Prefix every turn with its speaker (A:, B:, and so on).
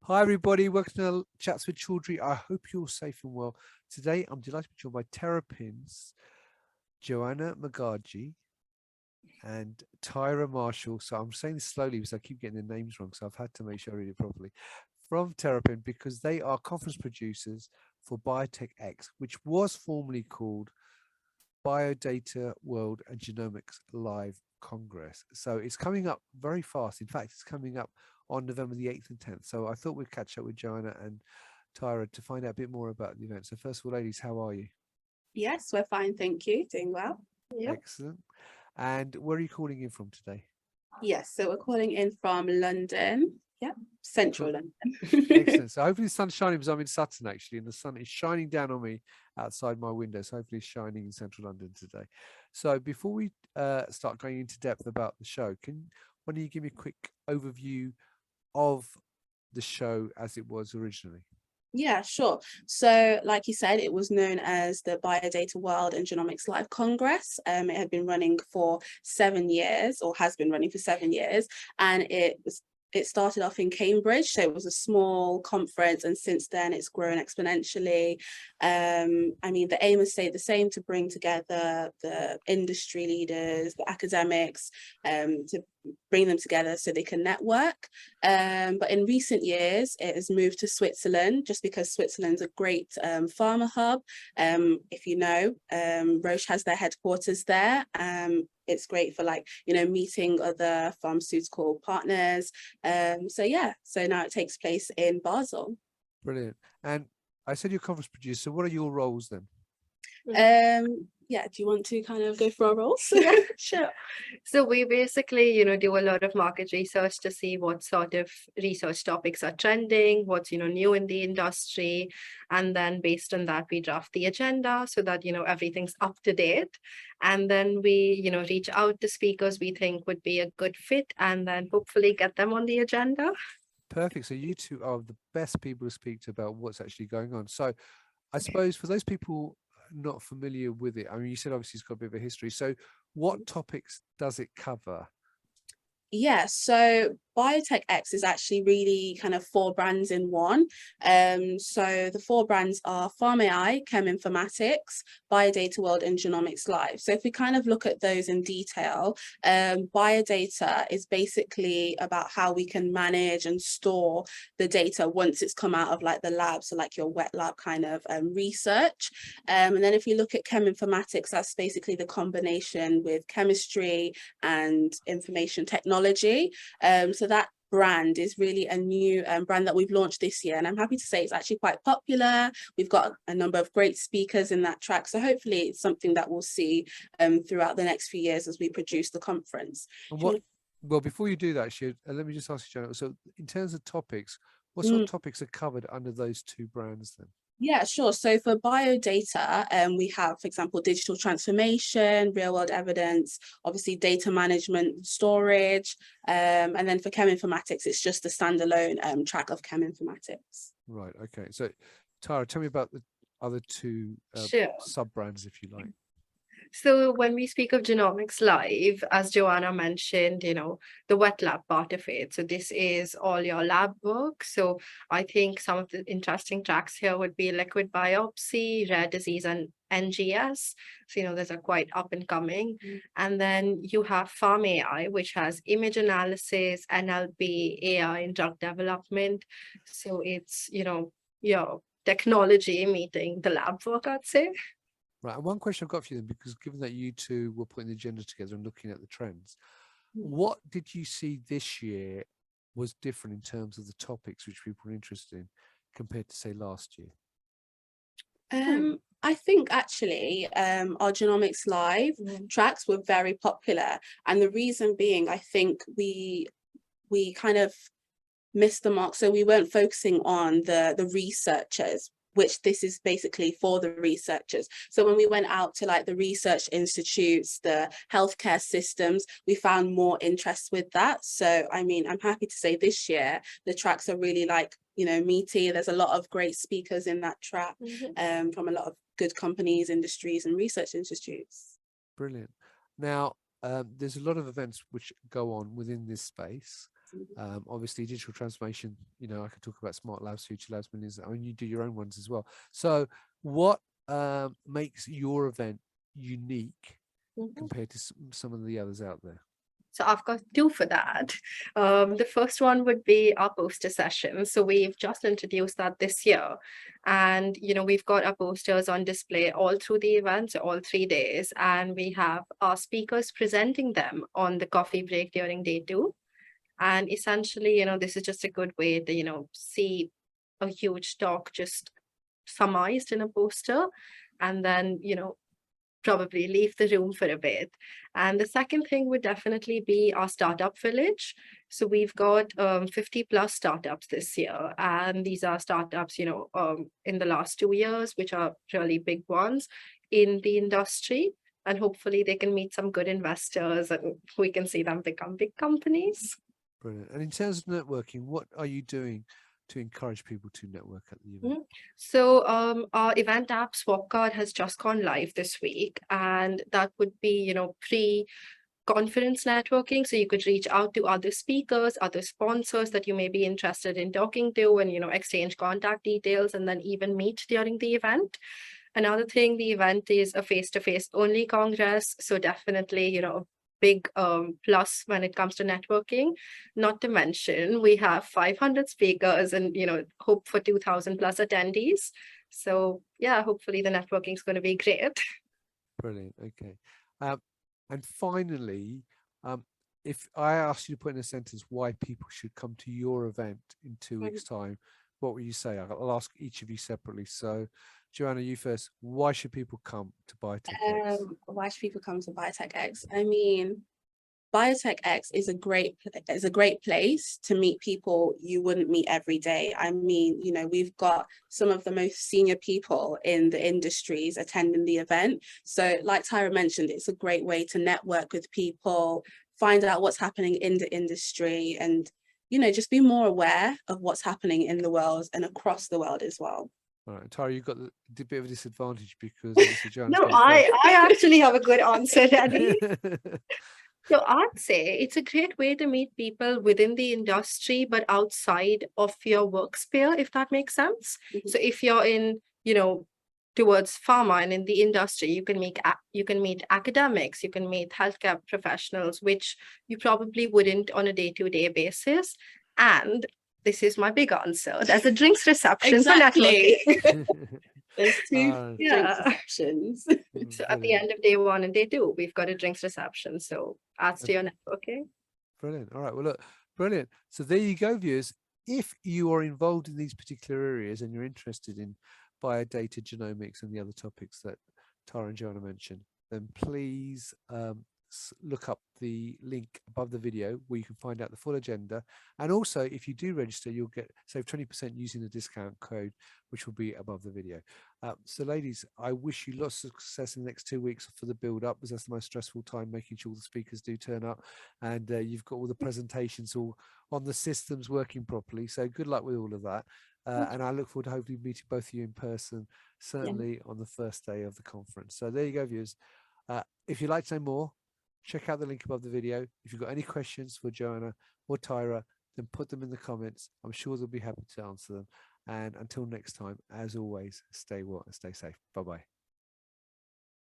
A: Hi everybody, welcome to Chats with Chaudhry. I hope you're safe and well. Today I'm delighted to be joined by wTerrapinn's Joanna Magaji and Taira Marshall. So I'm saying this slowly because I keep getting the names wrong, so I've had to make sure I read it properly. From wTerrapinn, because they are conference producers for BioTechX, which was formerly called BioData World and Genomics Live Congress. So it's coming up very fast. In fact, it's coming up on November the 8th and 10th. So I thought we'd catch up with Joanna and Taira to find out a bit more about the event. So first of all, ladies, how are you?
B: Yes, we're fine, thank you. Doing well. Yep.
A: Excellent. And where are you calling in from today?
B: Yes, so we're calling in from London. Yep, central
A: Cool.
B: London.
A: Excellent. So hopefully the sun's shining because I'm in Sutton actually, and the sun is shining down on me outside my window. So hopefully it's shining in central London today. So before we start going into depth about the show, why don't you give me a quick overview of the show as it was originally?
B: Yeah, sure. So, like you said, it was known as the BioData World and Genomics Life Congress. It had been running for 7 years, or has been running for 7 years, and it started off in Cambridge, so it was a small conference, and since then it's grown exponentially. I mean, the aim has stayed the same, to bring together the industry leaders, the academics, to bring them together so they can network. But in recent years, it has moved to Switzerland, just because Switzerland's a great pharma hub. If you know, Roche has their headquarters there. It's great for meeting other pharmaceutical partners. So now it takes place in Basel.
A: Brilliant. And I said you're a conference producer. So what are your roles then?
B: Yeah, do you want to kind of go for our roles?
C: Yeah, sure. So we basically, do a lot of market research to see what sort of research topics are trending, what's, new in the industry. And then based on that, we draft the agenda so that, everything's up to date. And then we, reach out to speakers we think would be a good fit and then hopefully get them on the agenda.
A: Perfect. So you two are the best people to speak to about what's actually going on. So I suppose for those people not familiar with it, I mean, you said obviously it's got a bit of a history. So what topics does it cover?
B: Yeah, so BioTechX is actually really kind of 4 brands in one. So the 4 brands are Farm AI, Chem Informatics, BioData World, and Genomics Life. So if we kind of look at those in detail, BioData is basically about how we can manage and store the data once it's come out of the lab, so your wet lab kind of research. And then if you look at Chem Informatics, that's basically the combination with chemistry and information technology. So that brand is really a new brand that we've launched this year, and I'm happy to say it's actually quite popular. We've got a number of great speakers in that track, so hopefully it's something that we'll see throughout the next few years as we produce the conference.
A: Well, before you do that, let me just ask you, Joanna, so in terms of topics, what sort of topics are covered under those 2 brands then?
B: Yeah, sure. So for BioData, we have, for example, digital transformation, real world evidence, obviously data management, storage, and then for Chem Informatics, it's just a standalone track of Chem Informatics.
A: Right. Okay. So, Tara, tell me about the other 2
C: Sure.
A: sub-brands, if you like.
C: So when we speak of Genomics Live, as Joanna mentioned, the wet lab part of it. So this is all your lab work. So I think some of the interesting tracks here would be liquid biopsy, rare disease, and NGS. So, those are quite up and coming. And then you have Farm AI, which has image analysis, NLP, AI in drug development. So it's, your technology meeting the lab work, I'd say.
A: Right. And one question I've got for you then, because given that you 2 were putting the agenda together and looking at the trends, what did you see this year was different in terms of the topics which people were interested in compared to, say, last year?
B: I think actually our Genomics Live tracks were very popular, and the reason being, I think we kind of missed the mark. So we weren't focusing on the researchers, which this is basically for the researchers. So when we went out to the research institutes, the healthcare systems, we found more interest with that. So I mean, I'm happy to say this year the tracks are really meaty. There's a lot of great speakers in that track from a lot of good companies, industries, and research institutes.
A: Brilliant. Now, there's a lot of events which go on within this space. Obviously digital transformation, you know, I could talk about smart labs, future labs, millions. I mean, you do your own ones as well. So what makes your event unique compared to some of the others out there?
C: So I've got two for that. The first one would be our poster session. So we've just introduced that this year. And, you know, we've got our posters on display all through the event, so all 3 days. And we have our speakers presenting them on the coffee break during day 2. And essentially, you know, this is just a good way to, you know, see a huge talk just summarized in a poster. And then, you know, probably leave the room for a bit. And the second thing would definitely be our startup village. So we've got 50 plus startups this year. And these are startups, you know, in the last 2 years, which are really big ones in the industry. And hopefully they can meet some good investors and we can see them become big companies.
A: Brilliant. And in terms of networking, what are you doing to encourage people to network at the event?
C: So our event app Swap Card has just gone live this week, and that would be, you know, pre-conference networking. So you could reach out to other speakers, other sponsors that you may be interested in talking to, and, you know, exchange contact details, and then even meet during the event. Another thing, the event is a face-to-face only congress. So definitely, you know, big plus when it comes to networking. Not to mention, we have 500 speakers and, you know, hope for 2,000 plus attendees. So yeah, hopefully the networking is going to be great.
A: Brilliant. Okay. And finally, if I asked you to put in a sentence why people should come to your event in 2 weeks' time, what would you say? I'll ask each of you separately. So, Joanna, you first. Why should people come to BioTechX?
B: Why should people come to BioTechX? I mean, BioTechX is a great place to meet people you wouldn't meet every day. I mean, you know, we've got some of the most senior people in the industries attending the event. So like Taira mentioned, it's a great way to network with people, find out what's happening in the industry, and, you know, just be more aware of what's happening in the world and across the world as well.
A: All right, Taira, you've got the bit of a disadvantage because obviously Joanna's
C: No,
A: gone
C: I actually have a good answer, Daddy.
A: first.
C: So I'd say it's a great way to meet people within the industry, but outside of your work sphere, if that makes sense. So if you're in, you know, towards pharma and in the industry, you can meet academics, you can meet healthcare professionals, which you probably wouldn't on a day-to-day basis. And this is my big answer. There's a drinks reception for networking.
B: There's 2
C: Yeah.
B: drinks receptions.
C: So at the end of day 1 and day 2, we've got a drinks reception. So adds to your networking.
A: Brilliant. All right. Well, look, brilliant. So there you go, viewers. If you are involved in these particular areas and you're interested in biodata, genomics, and the other topics that Tara and Joanna mentioned, then please look up the link above the video where you can find out the full agenda. And also, if you do register, you'll get save 20% using the discount code, which will be above the video. So ladies, I wish you lots of success in the next 2 weeks for the build up, because that's the most stressful time, making sure the speakers do turn up and you've got all the presentations all on the systems working properly. So good luck with all of that. And I look forward to hopefully meeting both of you in person, certainly on the first day of the conference. So there you go, viewers. If you'd like to know more, check out the link above the video. If you've got any questions for Joanna or Taira, then put them in the comments. I'm sure they'll be happy to answer them. And until next time, as always, stay well and stay safe. Bye-bye.